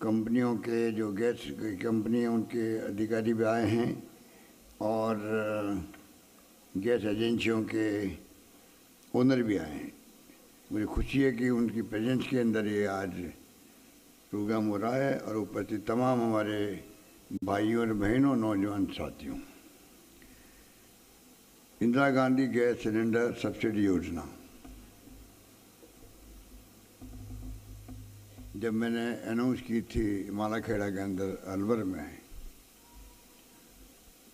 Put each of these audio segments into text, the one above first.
कंपनियों के जो गैस की कंपनी है उनके अधिकारी भी आए हैं और गैस एजेंसियों के ओनर भी आए हैं। मुझे खुशी है कि उनकी प्रेजेंस के अंदर ये आज प्रोग्राम हो रहा है और उपस्थित तमाम हमारे भाइयों और बहनों, नौजवान साथियों। Indira Gandhi gas cylinder subsidy योजना, जब मैंने अनाउंस की थी मालाखेड़ा के अंदर अलवर में,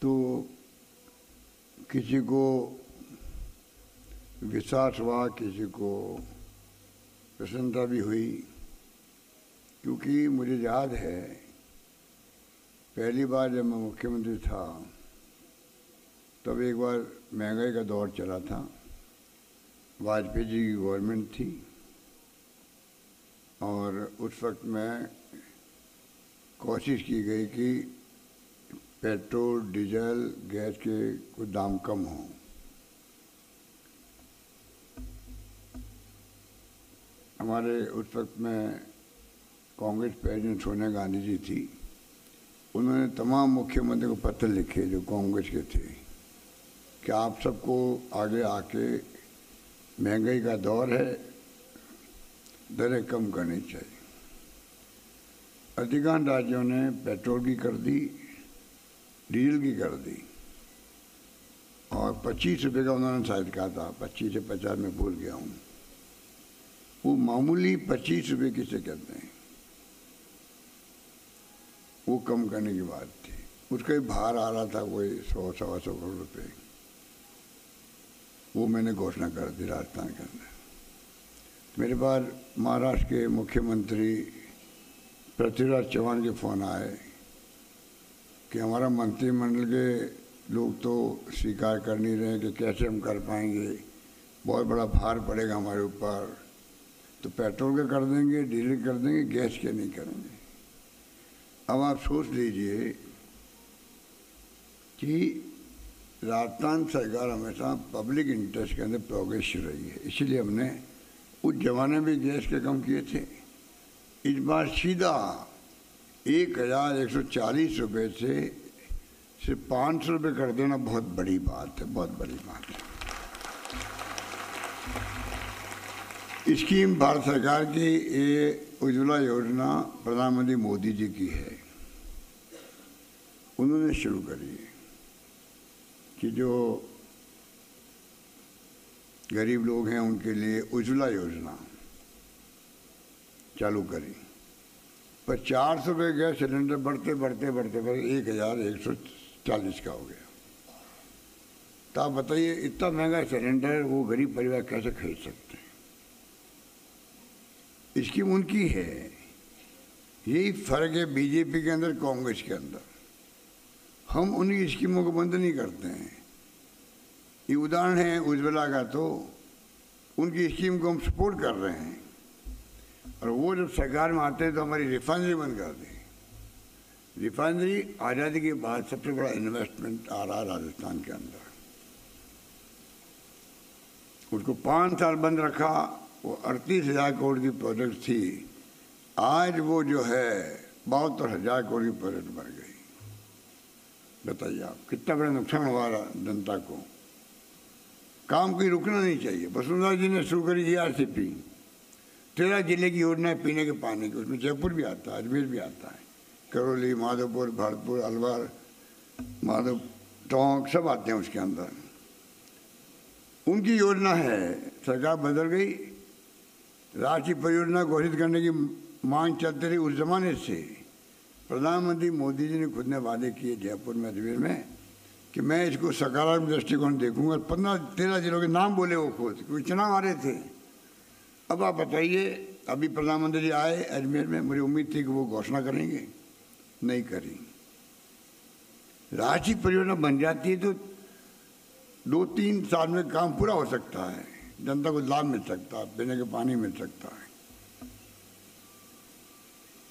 तो किसी को विश्वास हुआ, किसी को प्रसन्नता भी हुई, क्योंकि मुझे याद है पहली बार जब मैं मुख्यमंत्री था तब एक बार महंगाई का दौर चला था, वाजपेयी जी की गवर्नमेंट थी और उस वक्त में कोशिश की गई कि पेट्रोल, डीजल, गैस के कुछ दाम कम हों। हमारे उस वक्त में कांग्रेस प्रेसिडेंट सोनिया गांधी जी थी, उन्होंने तमाम मुख्यमंत्री को पत्र लिखे जो कांग्रेस के थे कि आप सबको आगे आके महंगाई का दौर है, दरें कम करनी चाहिए। अधिकांश राज्यों ने पेट्रोल की कर दी, डीजल की कर दी और 25 रुपये का उन्होंने शायद कहा था, 25 से 50 में भूल गया हूँ। वो मामूली 25 रुपये किसे कहते हैं, वो कम करने की बात थी। उसका ही भार आ रहा था कोई 100-125 करोड़ रुपये, वो मैंने घोषणा कर दी राजस्थान के अंदर। मेरे पास महाराष्ट्र के मुख्यमंत्री पृथ्वीराज चौहान के फ़ोन आए कि हमारा मंत्रिमंडल के लोग तो स्वीकार कर नहीं रहे कि कैसे हम कर पाएंगे, बहुत बड़ा भार पड़ेगा हमारे ऊपर, तो पेट्रोल के कर देंगे, डीजल कर देंगे, गैस के नहीं करेंगे। अब आप सोच लीजिए कि राजस्थान सरकार हमेशा पब्लिक इंटरेस्ट के अंदर प्रोग्रेसिव रही है, इसलिए हमने उस जमाने में गैस के कम किए थे। इस बार सीधा 1140 रुपये से सिर्फ 500 रुपये कर देना बहुत बड़ी बात है, बहुत बड़ी बात है। स्कीम भारत सरकार की, ये उज्ज्वला योजना प्रधानमंत्री मोदी जी की है, उन्होंने शुरू करी है कि जो गरीब लोग हैं उनके लिए उज्ज्वला योजना चालू करी। पर 400 रुपये गैस सिलेंडर बढ़ते बढ़ते बढ़ते बढ़ते 1140 का हो गया। तो आप बताइए इतना महंगा सिलेंडर वो गरीब परिवार कैसे खरीद सकते हैं। स्कीम उनकी है, यही फर्क है बीजेपी के अंदर, कांग्रेस के अंदर। हम उन्हीं स्कीमों को बंद नहीं करते हैं। ये उदाहरण है उज्ज्वला का, तो उनकी स्कीम को हम सपोर्ट कर रहे हैं और वो जब सरकार में आते हैं तो हमारी रिफाइनरी बंद कर दी। रिफाइनरी आज़ादी के बाद सबसे बड़ा इन्वेस्टमेंट आ रहा राजस्थान के अंदर, उसको 5 साल बंद रखा। वो 38,000 करोड़ की प्रोजेक्ट थी, आज वो जो है 72,000 करोड़ की प्रोजेक्ट बढ़ गई। बताइए आप कितना बड़ा नुकसान हुआ जनता को। काम कोई रुकना नहीं चाहिए। वसुंधरा जी ने शुरू करी ERCP, 13 जिले की योजना है पीने के पानी की, उसमें जयपुर भी आता है, अजमेर भी आता है, करौली, माधोपुर, भरतपुर, अलवर, माधव टोंक सब आते हैं उसके अंदर। उनकी योजना है, सरकार बदल गई, राष्ट्रीय परियोजना घोषित करने की मांग चलती रही। उस जमाने से प्रधानमंत्री मोदी जी ने खुद ने वादे किए जयपुर में, अजमेर में, कि मैं इसको सकारात्मक दृष्टिकोण देखूंगा। 15-13 जिलों के नाम बोले वो खुद, क्योंकि चुनाव आ रहे थे। अब आप बताइए, अभी प्रधानमंत्री जी आए अजमेर में, मुझे उम्मीद थी कि वो घोषणा करेंगे, नहीं करी। राष्ट्रीय परियोजना बन जाती है तो 2-3 साल में काम पूरा हो सकता है, जनता को लाभ मिल सकता है, पीने के पानी मिल सकता है।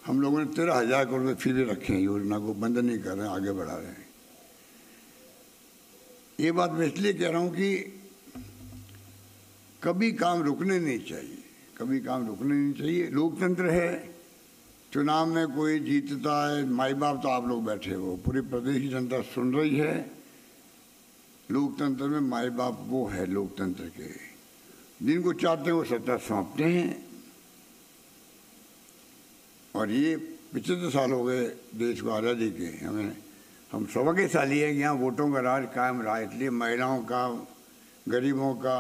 हम लोगों ने 13,000 करोड़ रुपये फिर भी रखे हैं, योजना को बंद नहीं कर रहे हैं, आगे बढ़ा रहे हैं। ये बात मैं इसलिए कह रहा हूँ कि कभी काम रुकने नहीं चाहिए, कभी काम रुकने नहीं चाहिए। लोकतंत्र है, चुनाव में कोई जीतता है, माई बाप तो आप लोग बैठे हो, पूरी प्रदेश की जनता सुन रही है। लोकतंत्र में माई बाप वो है लोकतंत्र के, जिनको चाहते हैं वो सत्ता सौंपते हैं। और ये 75 साल हो गए देश को आज़ादी के, हम सौभाग्यशाली है कि यहाँ वोटों का राज कायम रहा, इसलिए महिलाओं का, गरीबों का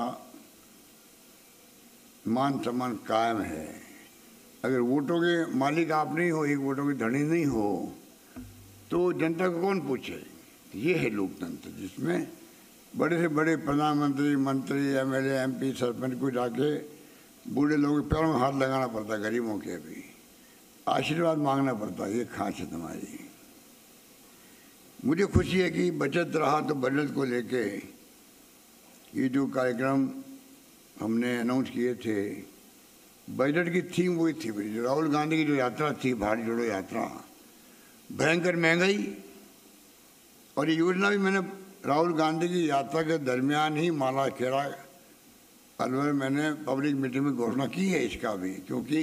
मान सम्मान कायम है। अगर वोटों के मालिक आप नहीं हो, एक वोटों की धनी नहीं हो, तो जनता को कौन पूछे। ये है लोकतंत्र, जिसमें बड़े से बड़े प्रधानमंत्री, मंत्री, एमएलए, एमपी, सरपंच को जाके बूढ़े लोगों के पैरों में हाथ लगाना पड़ता, गरीबों के भी आशीर्वाद मांगना पड़ता। ये खासियत हमारी। मुझे खुशी है कि बचत रहा तो बजट को लेके ये जो कार्यक्रम हमने अनाउंस किए थे, बजट की थीम वही थी। राहुल गांधी की जो यात्रा थी, भारत जोड़ो यात्रा, भयंकर महंगाई, और ये योजना भी मैंने राहुल गांधी की यात्रा के दरमियान ही माला खेड़ा अलवर मैंने पब्लिक मीटिंग में घोषणा की है इसका भी, क्योंकि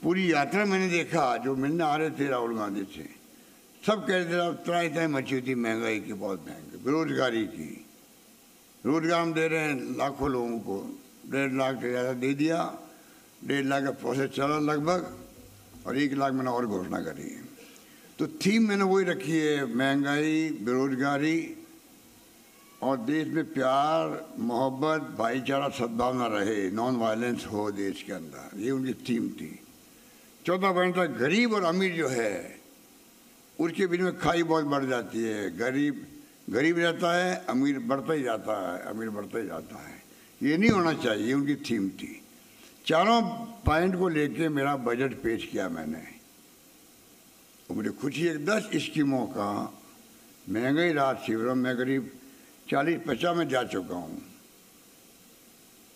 पूरी यात्रा मैंने देखा जो मिलने आ रहे थे राहुल गांधी से, सब कह रहे थे त्राही त्राही मची हुई थी महंगाई की, बहुत महंगी, बेरोजगारी की। रोजगार हम दे रहे हैं लाखों लोगों को, 1.5 लाख से ज़्यादा दे दिया, 1.5 लाख का प्रोसेस चला लगभग, और 1 लाख मैंने और घोषणा करी है। तो थीम मैंने वही रखी है, महंगाई, बेरोजगारी और देश में प्यार, मोहब्बत, भाईचारा, सद्भावना रहे, नॉन वायलेंस हो देश के अंदर, ये उनकी थीम थी। चौथा पॉइंट था गरीब और अमीर जो है उसके बीच में खाई बहुत बढ़ जाती है। गरीब रहता है, अमीर बढ़ता ही जाता है, अमीर बढ़ता ही जाता है। ये नहीं होना चाहिए, ये उनकी थीम थी। चारों पॉइंट को लेके मेरा बजट पेश किया मैंने, और मुझे खुशी है 10 स्कीमों का महंगाई राहत शिविरों में करीब 40-50 में जा चुका हूँ।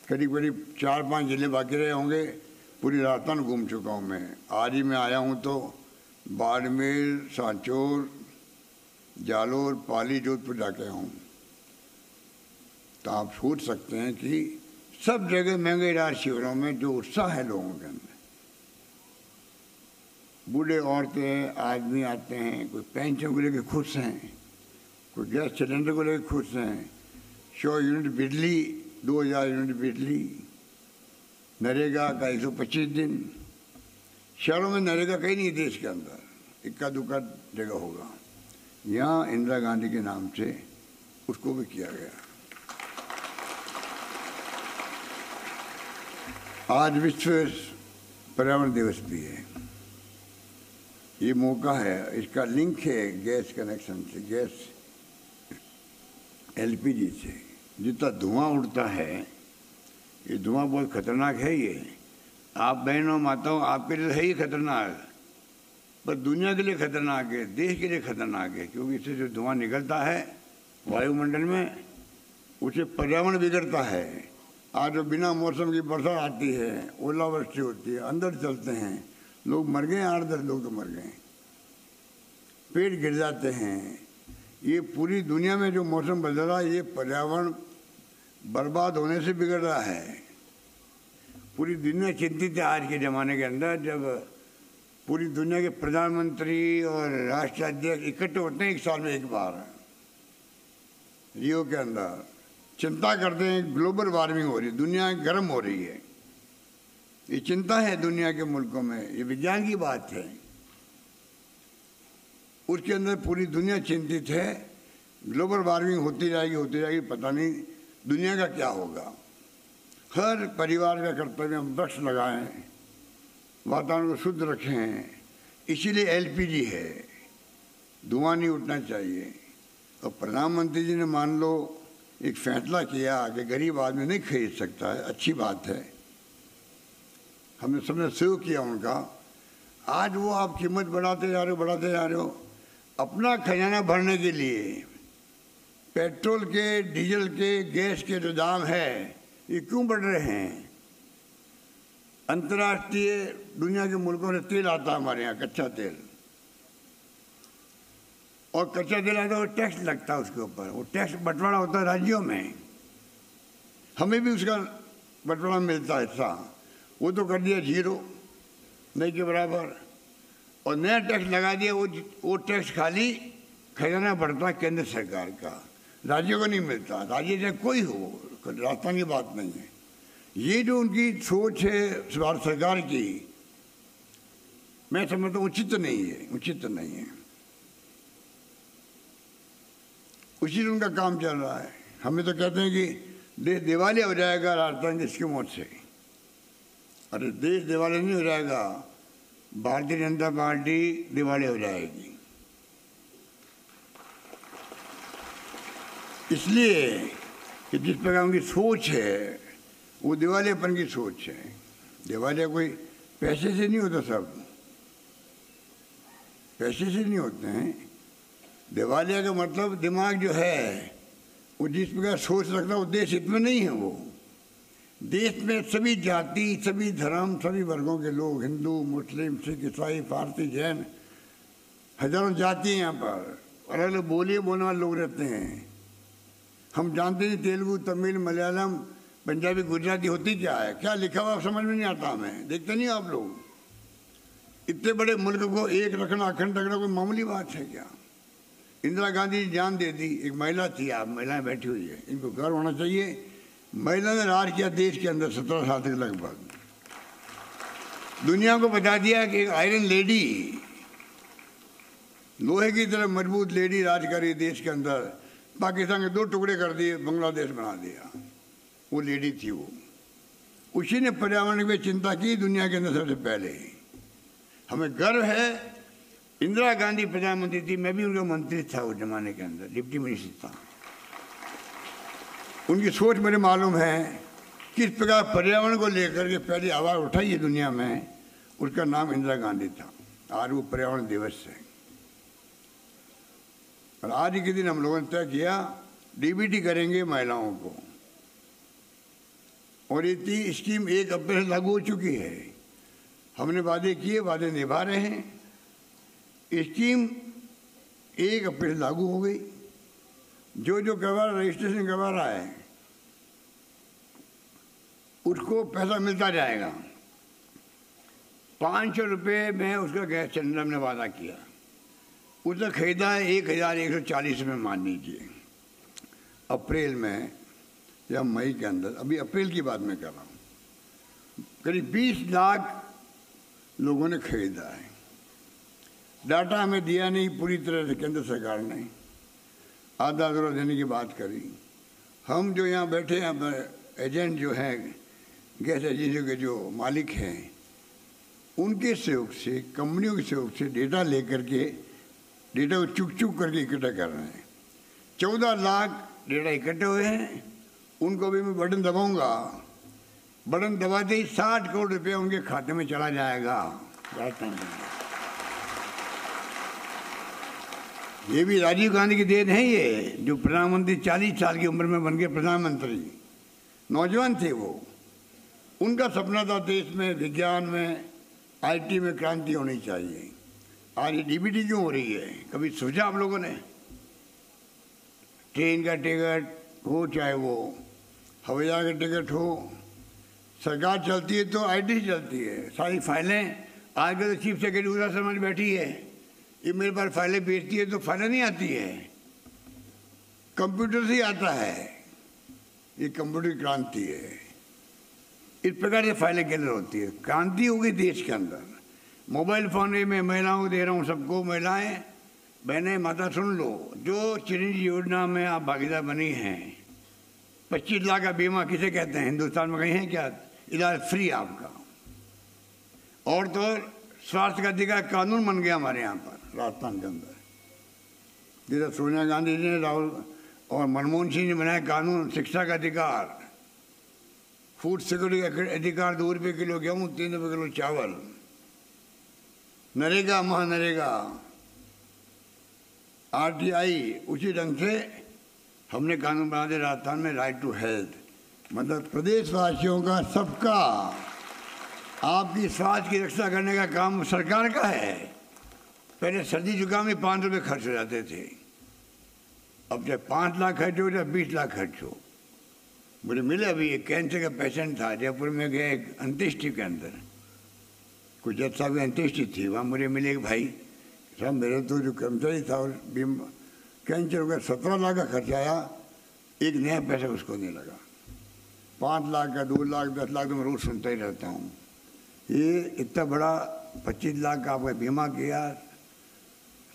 करीब 4-5 जिले बाकी रहे होंगे, पूरी राजस्थान घूम चुका हूँ मैं। आज ही मैं आया हूँ तो बाड़मेर, सांचौर, जालोर, पाली, जोधपुर जाके हूँ। तो आप सोच सकते हैं कि सब जगह महंगाई राहत शिविरों में जो उत्साह है लोगों के अंदर, बूढ़े औरतें आदमी आते हैं, कोई पेंशन को लेकर खुश हैं, कोई गैस सिलेंडर को लेकर खुश हैं, 100 यूनिट बिजली, 2000 यूनिट बिजली, नरेगा का 125 दिन। शहरों में नरेगा कहीं नहीं देश के अंदर, इक्का दुक्का जगह होगा। यहाँ इंदिरा गांधी के नाम से उसको भी किया गया। आज विश्व पर्यावरण दिवस भी है। ये मौका है, इसका लिंक है गैस कनेक्शन से, गैस एलपीजी से। जितना धुआं उड़ता है, ये धुआं बहुत खतरनाक है। ये आप बहनों माताओं आपके लिए है ही खतरनाक, पर दुनिया के लिए खतरनाक है, देश के लिए खतरनाक है, क्योंकि इससे जो धुआं निकलता है वायुमंडल में, उससे पर्यावरण बिगड़ता है। आज जो बिना मौसम की बरसात आती है, ओलावृष्टि होती है, अंदर चलते हैं, लोग मर गए, 8-10 लोग तो मर गए, पेड़ गिर जाते हैं। ये पूरी दुनिया में जो मौसम बदल रहा है, ये पर्यावरण बर्बाद होने से बिगड़ रहा है। पूरी दुनिया चिंतित है आज के ज़माने के अंदर, जब पूरी दुनिया के प्रधानमंत्री और राष्ट्राध्यक्ष इकट्ठे होते हैं एक साल में एक बार रियो के अंदर, चिंता करते हैं ग्लोबल वार्मिंग हो रही है, दुनिया गर्म हो रही है। ये चिंता है दुनिया के मुल्कों में, ये विज्ञान की बात है। उसके अंदर पूरी दुनिया चिंतित है, ग्लोबल वार्मिंग होती जाएगी, पता नहीं दुनिया का क्या होगा। हर परिवार का कर्तव्य हम वृक्ष लगाएं, वातावरण को शुद्ध रखें। इसीलिए एलपीजी है, धुआं नहीं उठना चाहिए। और प्रधानमंत्री जी ने मान लो एक फैसला किया कि गरीब आदमी नहीं खरीद सकता है, अच्छी बात है, हमने सबने सहयोग किया उनका। आज वो आप कीमत बढ़ाते जा रहे हो अपना खजाना भरने के लिए। पेट्रोल के, डीजल के, गैस के जो दाम है ये क्यों बढ़ रहे हैं? अंतर्राष्ट्रीय दुनिया के मुल्कों से तेल आता है हमारे यहाँ, कच्चा तेल, और कच्चा तेल आता है वो टैक्स लगता है उसके ऊपर, वो टैक्स बंटवारा होता है राज्यों में, हमें भी उसका बंटवारा मिलता है हिस्सा, वो तो कर दिया 0, नहीं के बराबर। और नया टैक्स लगा दिया। वो टैक्स खाली खजाना बढ़ता है केंद्र सरकार का, राज्यों को नहीं मिलता। राज्य चाहे कोई हो, राजस्थान की बात नहीं है। ये जो उनकी सोच है भारत सरकार की, मैं समझता हूँ उचित नहीं है, उचित नहीं है। उसी उनका काम चल रहा है। हमें तो कहते हैं कि देश दिवालिया हो जाएगा राजस्थान की स्कीमों से। अरे देश दिवालिया नहीं हो जाएगा, भारतीय जनता पार्टी दिवालिया हो जाएगी। इसलिए कि जिस प्रकार उनकी सोच है वो दिवालियापन की सोच है। दिवालिया कोई पैसे से नहीं होता, सब पैसे से नहीं होते हैं। दिवालिया का मतलब दिमाग जो है वो जिस प्रकार सोच रखना, वो देश हित में नहीं है। वो देश में सभी जाति, सभी धर्म, सभी वर्गों के लोग, हिंदू, मुस्लिम, सिख, ईसाई, पारसी, जैन, हजारों जाति हैं यहाँ पर, और अलग अलग बोलियाँ बोलने वाले लोग रहते हैं। हम जानते नहीं तेलुगु, तमिल, मलयालम, पंजाबी, गुजराती होती क्या है, क्या लिखा हुआ समझ में नहीं आता हमें। देखते नहीं आप लोग, इतने बड़े मुल्क को एक रखना, अखंड रखना कोई मामूली बात है क्या। इंदिरा गांधी जान दे दी, एक महिला थी, आप महिलाएं बैठी हुई है, इनको गर्व होना चाहिए। महिला ने राज किया देश के अंदर 17 साल तक लगभग। दुनिया को बता दिया कि एक आयरन लेडी, लोहे की तरह मजबूत लेडी राज करी देश के अंदर। पाकिस्तान के 2 टुकड़े कर दिए, बांग्लादेश बना दिया। वो लेडी थी वो, उसी ने पर्यावरण की चिंता की दुनिया के अंदर सबसे पहले। हमें गर्व है। इंदिरा गांधी प्रधानमंत्री थी, मैं भी उनका मंत्री था उस जमाने के अंदर, डिप्टी मिनिस्टर था। उनकी सोच मुझे मालूम है किस प्रकार पर्यावरण को लेकर के पहली आवाज़ उठाई है दुनिया में, उसका नाम इंदिरा गांधी था। आज वो पर्यावरण दिवस है। और आज के दिन हम लोगों ने तय किया डीबीटी करेंगे महिलाओं को, और इतनी स्कीम 1 अप्रैल लागू हो चुकी है। हमने वादे किए, वादे निभा रहे हैं। स्कीम 1 अप्रैल लागू हो गई। जो करवा रजिस्ट्रेशन करवा रहा है उसको पैसा मिलता जाएगा। 500 रुपये में उसका गैस सिलेंडर हमने वादा किया, उसने खरीदा है 1140 रुपये मान लीजिए। अप्रैल में या मई के अंदर, अभी अप्रैल की बात मैं कर रहा हूँ, करीब 20 लाख लोगों ने खरीदा है। डाटा हमें दिया नहीं पूरी तरह से, केंद्र सरकार ने आधा अधूरा देने की बात करी। हम जो यहाँ बैठे हैं एजेंट जो हैं, गैस एजेंसियों के जो मालिक हैं, उनके सहयोग से, कंपनियों के सहयोग से डेटा लेकर के, डेटा को चुक चुक करके इकट्ठा कर रहे हैं। 14 लाख डेटा इकट्ठे हुए हैं। उनको भी मैं बटन दबाऊंगा, बटन दबाते ही 60 करोड़ रुपया उनके खाते में चला जाएगा। ये भी राजीव गांधी की देन है। ये जो प्रधानमंत्री 40 साल की उम्र में बन गए प्रधानमंत्री, नौजवान थे वो। उनका सपना था देश में विज्ञान में, आईटी में क्रांति होनी चाहिए। आज ये डीबीटी क्यों हो रही है, कभी सोचा आप लोगों ने? ट्रेन का टिकट हो, चाहे वो हवाई जहाज का टिकट हो, सरकार चलती है तो आईटी चलती है। सारी फाइलें आज तो चीफ सेक्रेटरी उषा शर्मा बैठी है, ये मेरे पास फाइलें भेजती है तो फाइलें नहीं आती है, कंप्यूटर से ही आता है। ये कंप्यूटर क्रांति है। इस प्रकार से फाइलें क्लियर होती है। क्रांति हो गई देश के अंदर। मोबाइल फ़ोन में महिलाओं को दे रहा हूँ, सबको। महिलाएं, बहनें, माता सुन लो, जो चिरंजीवी योजना में आप भागीदार बनी हैं, 25 लाख का बीमा किसे कहते हैं? हिंदुस्तान में कहीं है क्या? इलाज फ्री आपका। और तो स्वास्थ्य का अधिकार कानून बन गया हमारे यहाँ पर राजस्थान के अंदर। जैसे सोनिया गांधी जी ने, राहुल और मनमोहन सिंह ने बनाया कानून शिक्षा का अधिकार, फूड सिक्योरिटी का अधिकार, 2 रुपये किलो गेहूँ, 3 रुपये किलो चावल, नरेगा, महानरेगा, आरटीआई। उसी ढंग से हमने कानून बना दिया राजस्थान में राइट टू हेल्थ। मतलब प्रदेशवासियों का, सबका, आपकी स्वास्थ्य की रक्षा करने का काम सरकार का है। पहले सर्दी जुकाम में 5 रुपये खर्च हो जाते थे, अब चाहे 5 लाख खर्च हो या 20 लाख खर्च हो। मुझे मिले अभी, एक कैंसर का पेशेंट था, जयपुर में गए, एक अंत्येष्टि के अंदर कुछ जज साहब की अंत्येष्टि थी, वहाँ मुझे मिले एक भाई, साहब मेरे तो जो कर्मचारी था और कैंसर हो गया, 17 लाख का खर्चा आया, एक नया पैसा उसको नहीं लगा। 5 लाख का, 2 लाख, 10 लाख तो मैं रोज़ सुनता ही रहता हूँ। ये इतना बड़ा 25 लाख का आपका बीमा किया।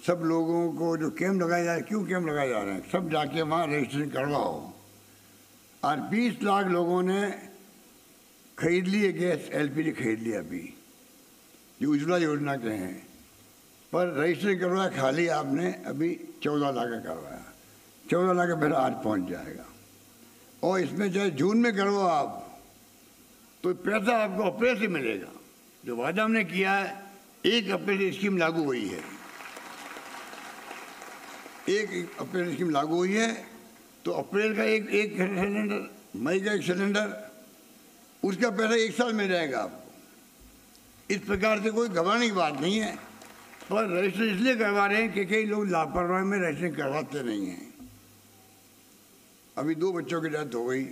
सब लोगों को जो कैंप लगाए जा रहे हैं, क्यों कैंप लगाए जा रहे हैं? सब जाके वहाँ रजिस्ट्रेशन करवाओ। और 20 लाख लोगों ने खरीद लिए गैस, LPG खरीद लिया अभी, जो उज्ज्वला योजना के हैं, पर रजिस्ट्रेशन करवाया खाली आपने अभी 14 लाख का करवाया। 14 लाख का फिर आज पहुँच जाएगा। और इसमें चाहे जून में करवाओ आप, तो पैसा आपको अप्रैल से मिलेगा। जो वादा हमने किया है, 1 अप्रैल से स्कीम लागू हुई है। 1 अप्रैल स्कीम लागू हुई है, तो अप्रैल का एक सिलेंडर, मई का 1 सिलेंडर, उसका पैसा 1 साल में जाएगा आपको। इस प्रकार से कोई घबराने की बात नहीं है, पर रजिस्ट्रेशन इसलिए करवा रहे हैं कि कई लोग लापरवाही में रजिस्ट्रेशन करवाते नहीं हैं। अभी 2 बच्चों की डेथ हो गई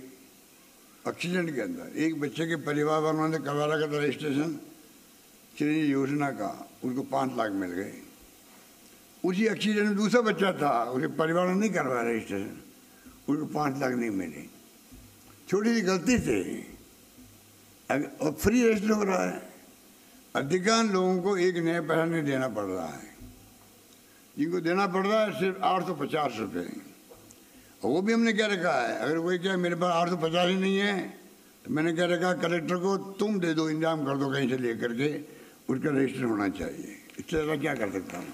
एक्सीडेंट के अंदर। एक बच्चे के परिवार वालों ने करवा रखा था रजिस्ट्रेशन चिरंजीवी योजना का, उनको 5 लाख मिल गए। उसी एक्सीडेंट में दूसरा बच्चा था, उसके परिवार ने नहीं करवाया रजिस्ट्रेशन, उनको 5 लाख नहीं मिले। छोटी सी गलती से और फ्री रजिस्टर हो रहा है। अधिकांश लोगों को एक नया पैसा नहीं देना पड़ रहा है, जिनको देना पड़ रहा है सिर्फ 850 रुपये। और वो भी हमने क्या रखा है, अगर कोई क्या मेरे पास 850 ही नहीं है, तो मैंने क्या रखा, कलेक्टर को तुम दे दो, इंतजाम कर दो कहीं से लेकर के, उसका रजिस्टर होना चाहिए। इससे ज़्यादा क्या कर सकता हूँ?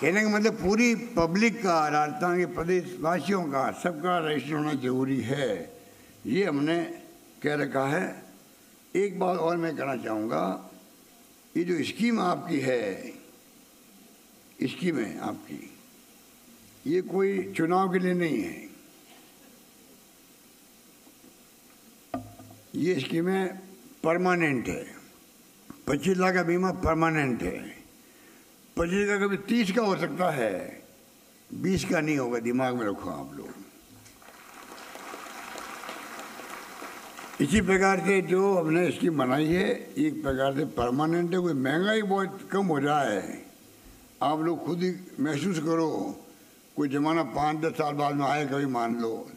कहने का मतलब पूरी पब्लिक का, राजस्थान के प्रदेश वासियों का, सबका रजिस्टर होना जरूरी है, ये हमने कह रखा है। एक बात और मैं कहना चाहूँगा, ये जो स्कीम आपकी है, स्कीम है आपकी, ये कोई चुनाव के लिए नहीं है। ये स्कीमें परमानेंट है। 25 लाख का बीमा परमानेंट है। 25 का कभी 30 का हो सकता है, 20 का नहीं होगा, दिमाग में रखो आप लोग। इसी प्रकार से जो हमने स्कीम बनाई है, एक प्रकार से परमानेंट है। कोई महंगाई बहुत कम हो जाए, आप लोग खुद ही महसूस करो, कोई ज़माना 5-10 साल बाद में आए कभी, मान लो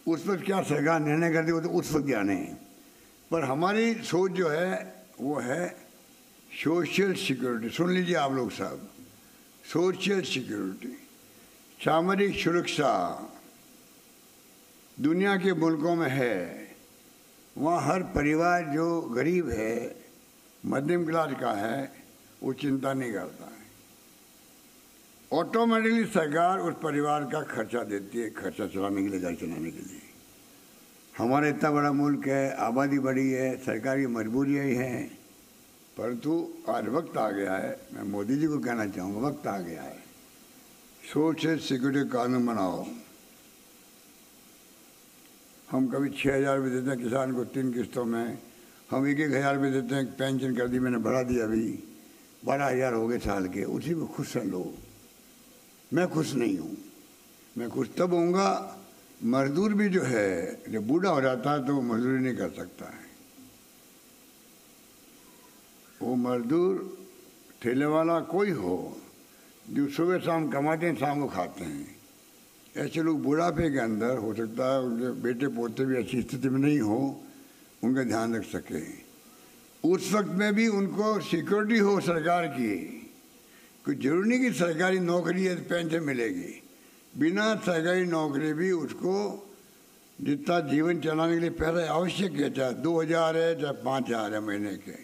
उस वक्त क्या सरकार निर्णय करती हो, तो उस वक्त जाने। पर हमारी सोच जो है वो है सोशल सिक्योरिटी। सुन लीजिए आप लोग सब, सोशल सिक्योरिटी, सामरिक सुरक्षा दुनिया के मुल्कों में है। वहाँ हर परिवार जो गरीब है, मध्यम क्लास का है, वो चिंता नहीं करता है। ऑटोमेटिकली सरकार उस परिवार का खर्चा देती है, खर्चा चलाने के लिए, घर चलाने के लिए। हमारा इतना बड़ा मुल्क है, आबादी बड़ी है, सरकार की मजबूरियाँ ही हैं, परंतु आज वक्त आ गया है, मैं मोदी जी को कहना चाहूँगा, वक्त आ गया है, सोशल सिक्योरिटी कानून बनाओ। हम कभी 6,000 रुपये देते हैं किसान को 3 किस्तों में, हम 1,000 रुपये देते हैं, पेंशन कर दी मैंने, बढ़ा दिया, अभी 12,000 हो गए साल के, उसी में खुश हैं लोग। मैं खुश नहीं हूँ। मैं खुश तब होऊंगा, मजदूर भी जो है, जब बूढ़ा हो जाता है तो वो मजदूरी नहीं कर सकता है। वो मजदूर, ठेले वाला कोई हो, जो सुबह शाम कमाते हैं, शाम को खाते हैं, ऐसे लोग बुढ़ापे के अंदर, हो सकता है उनके बेटे पोते भी अच्छी स्थिति में नहीं हो, उनका ध्यान रख सके। उस वक्त में भी उनको सिक्योरिटी हो सरकार की। कोई जरूरी नहीं कि सरकारी नौकरी है पेंशन मिलेगी, बिना सरकारी नौकरी भी उसको जितना जीवन चलाने के लिए पैसा आवश्यक है, चाहे 2,000 है, चाहे 5,000 है महीने के,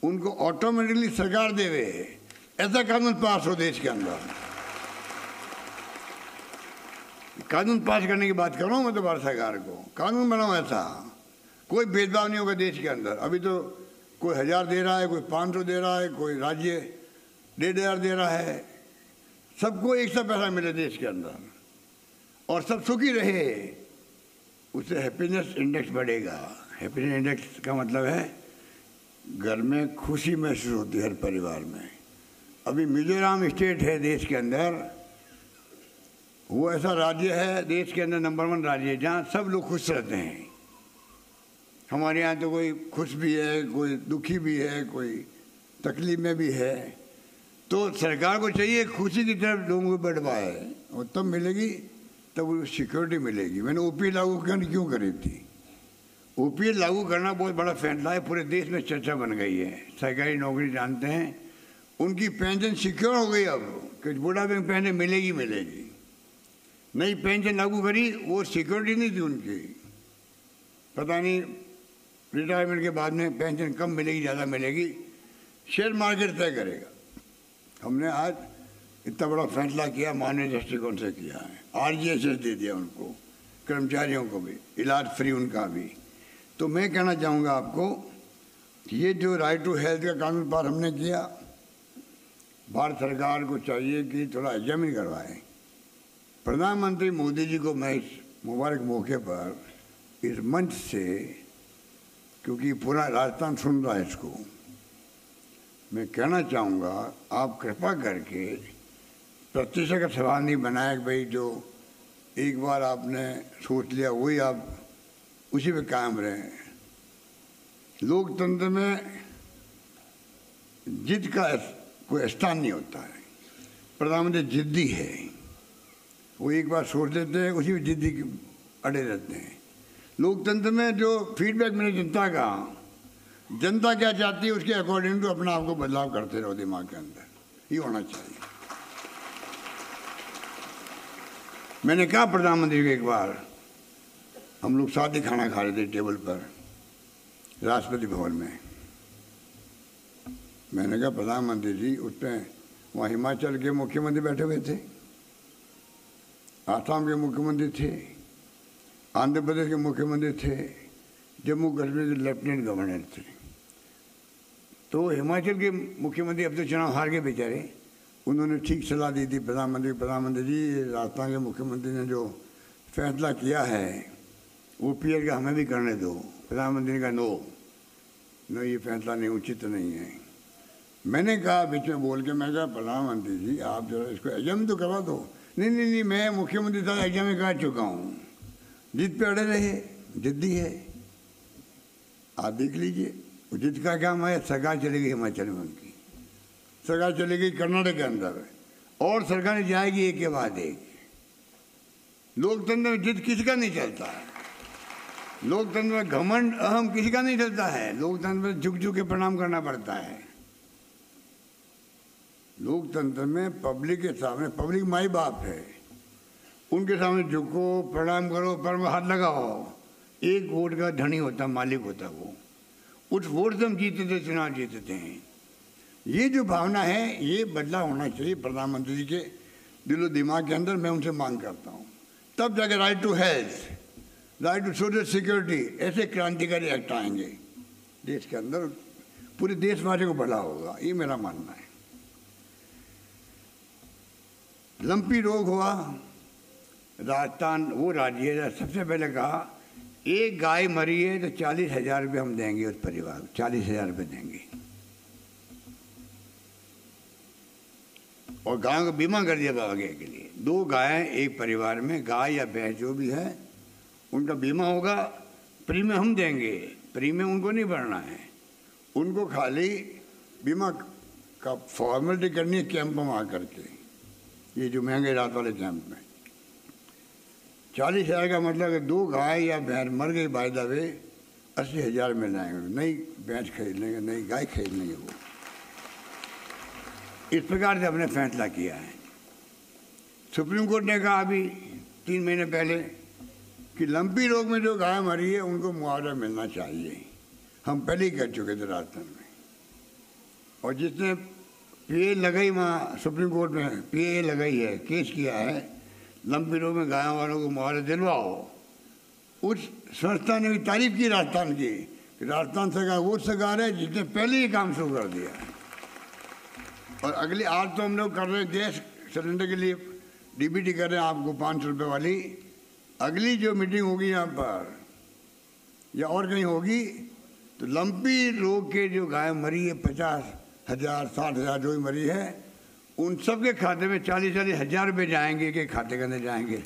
उनको ऑटोमेटिकली सरकार देवे। ऐसा कानून पास हो देश के अंदर। कानून पास करने की बात कर रहा हूँ मैं तो भारत सरकार को, कानून बनाओ ऐसा, कोई भेदभाव नहीं होगा देश के अंदर। अभी तो कोई 1,000 दे रहा है, कोई 500 दे रहा है, कोई राज्य 1,500 दे रहा है, सबको एक सा पैसा मिले देश के अंदर और सब सुखी रहे, उससे हैप्पीनेस इंडेक्स बढ़ेगा। हैप्पीनेस इंडेक्स का मतलब है घर में खुशी महसूस होती है हर परिवार में। अभी मिजोरम स्टेट है देश के अंदर, वो ऐसा राज्य है देश के अंदर नंबर 1 राज्य है जहाँ सब लोग खुश रहते हैं। हमारे यहाँ तो कोई खुश भी है, कोई दुखी भी है, कोई तकलीफ में भी है। तो सरकार को चाहिए खुशी की तरफ लोगों को बढ़वाए और तब मिलेगी, तब सिक्योरिटी मिलेगी। मैंने ओपीएस लागू क्यों करी थी? ओपीएस लागू करना बहुत बड़ा फैसला है, पूरे देश में चर्चा बन गई है। सरकारी नौकरी जानते हैं, उनकी पेंशन सिक्योर हो गई अब कि बुढ़ापे में पेंशन मिलेगी। नई पेंशन लागू करी, वो सिक्योरिटी नहीं थी उनकी। पता नहीं रिटायरमेंट के बाद में पेंशन कम मिलेगी, ज़्यादा मिलेगी, शेयर मार्केट तय करेगा। हमने आज इतना बड़ा फैसला किया, मानवीय दृष्टिकोण से किया है। आरजीएसएस दे दिया उनको, कर्मचारियों को भी इलाज फ्री उनका भी। तो मैं कहना चाहूँगा आपको कि ये जो राइट टू हेल्थ का कानून पास हमने किया, भारत सरकार को चाहिए कि थोड़ा एग्जामिन करवाए। प्रधानमंत्री मोदी जी को मैं इस मुबारक मौके पर इस मंच से, क्योंकि पूरा राजस्थान सुन रहा है इसको, मैं कहना चाहूँगा आप कृपा करके प्रतिष्ठा का सवाल नहीं बनाया कि भाई जो एक बार आपने सोच लिया वही आप उसी पे कायम रहें। लोकतंत्र में जिद का कोई स्थान नहीं होता है। प्रधानमंत्री जिद्दी है, वो एक बार सोच लेते हैं, उसी में जिद्दी अड़े रहते हैं। लोकतंत्र में जो फीडबैक मिले जनता का, जनता क्या चाहती है उसके अकॉर्डिंग टू अपना आपको बदलाव करते रहो दिमाग के अंदर, ये होना चाहिए। मैंने कहा प्रधानमंत्री को, एक बार हम लोग साथ ही खाना खा रहे थे टेबल पर राष्ट्रपति भवन में। मैंने कहा प्रधानमंत्री जी, उसमें वहाँ हिमाचल के मुख्यमंत्री बैठे हुए थे, आसाम के मुख्यमंत्री थे, आंध्र प्रदेश के मुख्यमंत्री थे, जम्मू कश्मीर के लेफ्टिनेंट गवर्नर थे। तो हिमाचल के मुख्यमंत्री अब तो चुनाव हार गए बेचारे, उन्होंने ठीक सलाह दी थी प्रधानमंत्री जी, राजस्थान के मुख्यमंत्री ने जो फैसला किया है ओपीएस का हमें भी करने दो। प्रधानमंत्री का नो, ये फैसला नहीं, उचित नहीं है। मैंने कहा बीच में बोल के, मैं कहा प्रधानमंत्री जी आप जरा इसको एग्जाम तो करवा दो। नहीं, मैं मुख्यमंत्री साहब एग्जाम कर चुका हूँ। जिद पे अड़े रहे, जिद्दी है। आप देख लीजिए, जिद का काम है। सरकार चली गई हिमाचल में, उनकी सरकार चली गई कर्नाटक के अंदर, और सरकार जाएगी एक के बाद एक। लोकतंत्र में जिद किसी का नहीं चलता है। लोकतंत्र में घमंड अहम किसी का नहीं चलता है। लोकतंत्र में झुक के प्रणाम करना पड़ता है। लोकतंत्र में पब्लिक के सामने, पब्लिक माई बाप है, उनके सामने झुको, प्रणाम करो, पर में हाथ लगाओ। एक वोट का धनी होता, मालिक होता वो। उस वोट से हम जीते थे, चुनाव जीतते हैं। ये जो भावना है, ये बदलाव होना चाहिए प्रधानमंत्री जी के दिलो दिमाग के अंदर। मैं उनसे मांग करता हूँ, तब जाकर right to health, right to social security, ऐसे क्रांतिकारी एक्ट आएंगे देश के अंदर, पूरे देशवासी को भला होगा। ये मेरा मानना है। लंपी रोग हुआ, राजस्थान वो राज्य है सबसे पहले कहा एक गाय मरी है तो 40,000 रुपये हम देंगे उस परिवार को, 40,000 रुपये देंगे। और गायों का बीमा कर दिया आगे के लिए। 2 गायें एक परिवार में, गाय या भैंस जो भी है, उनका बीमा होगा। प्रीमियम हम देंगे, प्रीमियम उनको नहीं भरना है, उनको खाली बीमा का फॉर्मेलिटी करनी है कैंप में आकर के। ये जो महंगे रात वाले कैंप में 40,000 का मतलब है 2 गाय या भैंस मर गई बाय द वे 80,000 मिल जाएंगे। नई भैंस खरीद लेंगे, नई गाय खरीद लेंगे। वो इस प्रकार से हमने फैसला किया है। सुप्रीम कोर्ट ने कहा अभी 3 महीने पहले कि लंपी रोग में जो गाय मरी है उनको मुआवजा मिलना चाहिए। हम पहले ही कर चुके थे राजस्थान में। और जिसने पीए लगाई वहाँ सुप्रीम कोर्ट में पीए लगाई है, केस किया है, लंपी रोग में गायों वालों को मुआवजा दिलवाओ। उस संस्था ने भी तारीफ की राजस्थान की, राजस्थान सरकार वो सरकार है जिसने पहले ही काम शुरू कर दिया है। और अगली आज तो हम लोग कर रहे हैं गैस सिलेंडर के लिए डीबीटी कर रहे हैं आपको 500 रुपये वाली। अगली जो मीटिंग होगी यहाँ पर या और कहीं होगी तो लंपी रोग के जो गाय मरी है 50,000 60,000 जो भी मरी है उन सब के खाते में 40,000 रुपये जाएंगे के खाते के अंदर जाएंगे।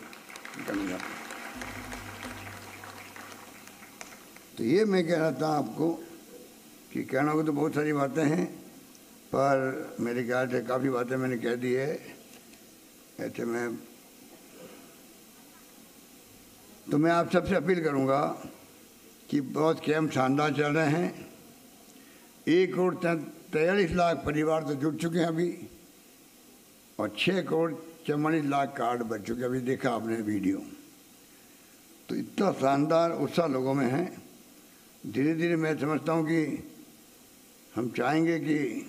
तो तो ये मैं कह रहा था आपको कि कहना को तो बहुत सारी बातें हैं, पर मेरे ख्याल से काफ़ी बातें मैंने कह दी है। ऐसे मैं आप सबसे अपील करूंगा कि बहुत कैंप शानदार चल रहे हैं। 1,43,00,000 परिवार तो जुड़ चुके हैं अभी, और 6,44,00,000 कार्ड बच चुके हैं। अभी देखा आपने वीडियो, तो इतना शानदार उत्साह लोगों में है। धीरे धीरे मैं समझता हूँ कि हम चाहेंगे कि,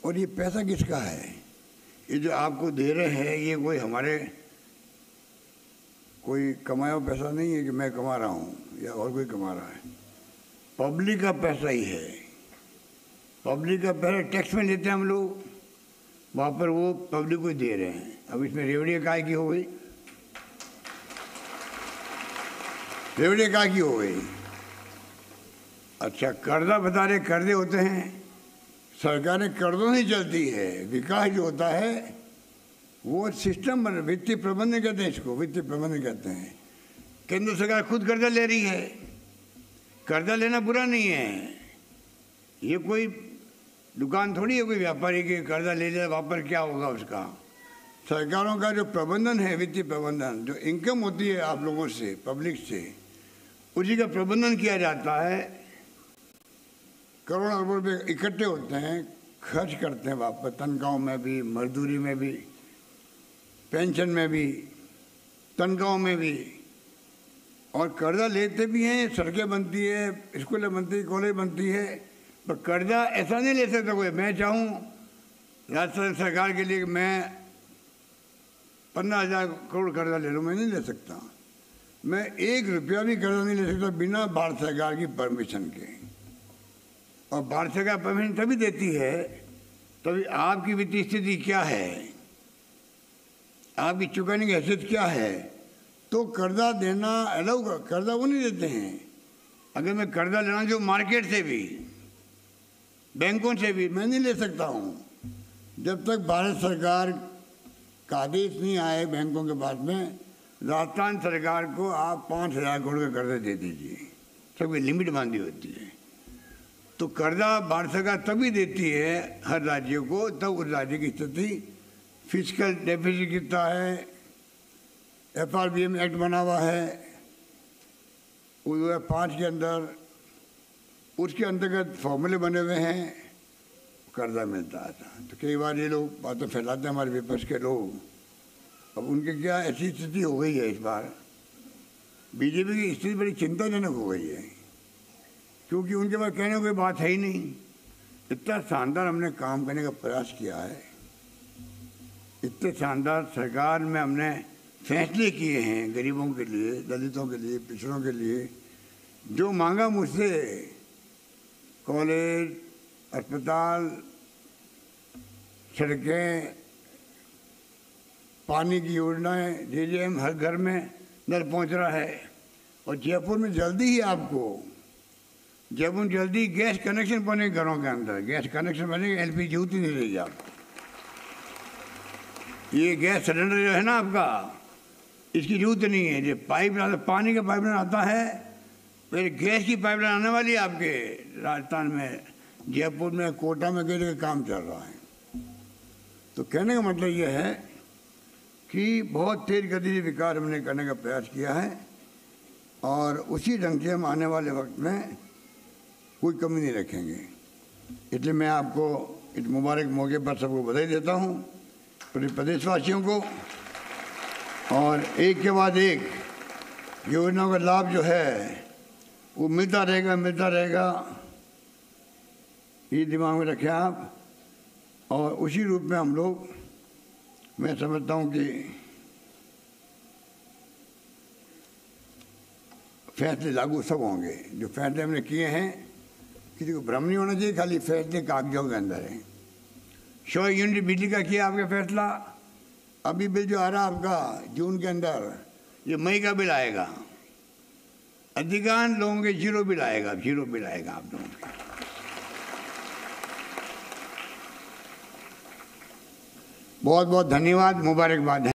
और ये पैसा किसका है? ये जो आपको दे रहे हैं ये कोई हमारे कोई कमाया हुआ पैसा नहीं है कि मैं कमा रहा हूँ या और कोई कमा रहा है। पब्लिक का पैसा ही है। पब्लिक का पैसा टैक्स में लेते हैं हम लोग, वहाँ पर वो पब्लिक को दे रहे हैं। अब इसमें रेवड़ी काय की हो गई, रेवड़ी काय की हो गई। अच्छा, कर्जा बता रहे कर्जे होते हैं, सरकारें कर्जों से चलती है। विकास जो होता है वो सिस्टम बन, वित्तीय प्रबंधन कहते हैं इसको, वित्तीय प्रबंधन कहते हैं। केंद्र सरकार खुद कर्जा ले रही है। कर्जा लेना बुरा नहीं है, ये कोई दुकान थोड़ी है कोई व्यापारी के कर्जा ले लिया, वहाँ पर क्या होगा उसका। सरकारों का जो प्रबंधन है, वित्तीय प्रबंधन, जो इनकम होती है आप लोगों से, पब्लिक से, उसी का प्रबंधन किया जाता है। करोड़ों अरबों रुपये इकट्ठे होते हैं, खर्च करते हैं वापस, तनख्वाहों में भी, मजदूरी में भी, पेंशन में भी, तनख्वाहों में भी, और कर्जा लेते भी हैं। सड़कें बनती है, स्कूलें बनती है, कॉलेज बनती है, पर कर्जा ऐसा नहीं ले सकता कोई। मैं चाहूँ राजस्थान सरकार के लिए मैं 15,000 करोड़ कर्जा ले लूँ, मैं नहीं ले सकता। मैं 1 रुपया भी कर्जा नहीं ले सकता बिना भारत सरकार की परमिशन के। और भारत सरकार परमिशन तभी देती है तभी आपकी वित्तीय स्थिति क्या है, आपकी चुकाने की हैसियत क्या है, तो कर्जा देना अलाउ। कर्जा वो नहीं देते हैं। अगर मैं कर्जा लेना जो मार्केट से भी, बैंकों से भी, मैं नहीं ले सकता हूँ जब तक भारत सरकार का आदेश नहीं आए बैंकों के पास में। राजस्थान सरकार को आप 5,000 करोड़ का कर्जा दे दीजिए, सबकी लिमिट बांधी होती है। तो कर्जा भारत सरकार तभी देती है हर राज्य को, तब उस राज्य की स्थिति, फिजिकल डेफिसिट कितना है, FRBM एक्ट बना हुआ है 2005 के अंदर, उसके अंतर्गत फॉर्मूले बने हुए हैं, कर्जा मिलता था। तो कई बार ये लोग बातें फैलाते हैं हमारे विपक्ष के लोग। अब उनके क्या ऐसी स्थिति हो गई है, इस बार बीजेपी की स्थिति बड़ी चिंताजनक हो गई है, क्योंकि उनके पास कहने को कोई बात है ही नहीं। इतना शानदार हमने काम करने का प्रयास किया है, इतने शानदार सरकार में हमने फैसले किए हैं गरीबों के लिए, दलितों के लिए, पिछड़ों के लिए। जो मांगा मुझसे, कॉलेज, अस्पताल, सड़कें, पानी की योजनाएं, JJM हर घर में नल पहुंच रहा है। और जयपुर में जल्दी ही आपको, जयपुर जल्दी गैस कनेक्शन बने घरों के अंदर, गैस कनेक्शन बनेगा, LPG जरूरत ही नहीं रहेगी आपको। ये गैस सिलेंडर जो है ना आपका, इसकी जरूरत नहीं है। जो पाइप, पानी का पाइपलाइन आता है, फिर गैस की पाइपलाइन आने वाली है आपके राजस्थान में, जयपुर में, कोटा में, कई जगह काम चल रहा है। तो कहने का मतलब ये है कि बहुत तेज गति से विकास हमने करने का प्रयास किया है, और उसी ढंग से हम आने वाले वक्त में कोई कमी नहीं रखेंगे। इसलिए मैं आपको इस मुबारक मौके पर सबको बधाई देता हूँ, पूरे प्रदेशवासियों को। और एक के बाद एक योजनाओं का लाभ जो है वो मिलता रहेगा, मिलता रहेगा, ये दिमाग में रखें आप। और उसी रूप में हम लोग, मैं समझता हूँ कि फैसले लागू सब होंगे। जो फैसले हमने किए हैं, किसी को भ्रम नहीं होना चाहिए, खाली फैसले कागजों के अंदर हैं। 100 यूनिट बिजली का किया आपका फैसला, अभी बिल जो आ रहा आपका जून के अंदर, ये मई का बिल आएगा। अधिकांश लोगों के 0 बिल आएगा, 0 बिल आएगा आप लोगों के। बहुत बहुत धन्यवाद, मुबारकबाद है।